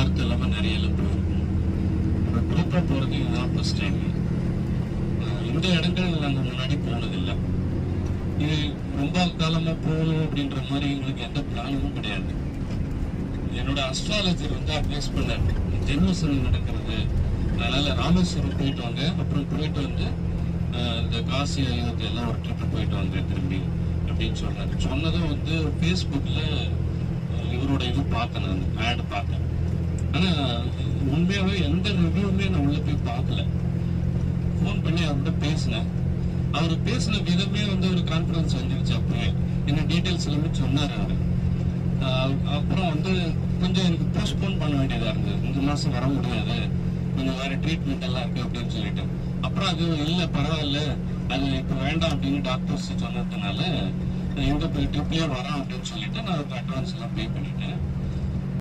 வார்த்தை இல்லாமல் நிறைய எல்லாம் போயிருக்கோம். குரூப்பாக போகிறது இதுதான் ஃபர்ஸ்ட் டைம். இந்த இடங்கள் நாங்கள் முன்னாடி போனதில்லை. இது ரொம்ப காலமாக போகணும் அப்படின்ற மாதிரி எங்களுக்கு எந்த பிளானும் கிடையாது. என்னோட அஸ்ட்ராலஜர் வந்து அட்வைஸ் பண்ணார், ஜென்மசனி நடக்கிறது, அதனால ராமேஸ்வரம் போயிட்டு வாங்க, அப்புறம் போயிட்டு வந்து இந்த காசி அயோத்தி எல்லாம் ஒரு ட்ரிப்பு போயிட்டு வாங்க திரும்பி அப்படின்னு சொன்னார். சொன்னதும் வந்து ஃபேஸ்புக்கில் இவரோட இது பார்த்தேன், நான் ஆட் பார்த்தேன். ஆனால் உண்மையாகவே எந்த ரிவ்யூவுமே நான் உள்ளே போய் பார்க்கல. ஃபோன் பண்ணி அவர்கிட்ட பேசினேன். அவர் பேசின விதமே வந்து ஒரு கான்ஃபிடன்ஸ் வந்துருச்சு. அப்பவே என்ன டீட்டெயில்ஸ் எல்லாமே சொன்னார் அவர். அப்புறம் வந்து கொஞ்சம் எனக்கு போஸ்ட்போன் பண்ண வேண்டியதாக இருந்தது. இந்த மாதம் வர முடியாது, கொஞ்சம் வேறு ட்ரீட்மெண்ட் எல்லாம் இருக்குது அப்படின்னு சொல்லிட்டு. அப்புறம் அது இல்லை பரவாயில்ல, அது இப்போ வேண்டாம் அப்படின்னு டாக்டர்ஸ் சொன்னதுனால எங்கே போய் ட்ரிப்லேயே வரோம் அப்படின்னு சொல்லிட்டு நான் அதுக்கு அட்வான்ஸ் எல்லாம் பே பண்ணிட்டேன்.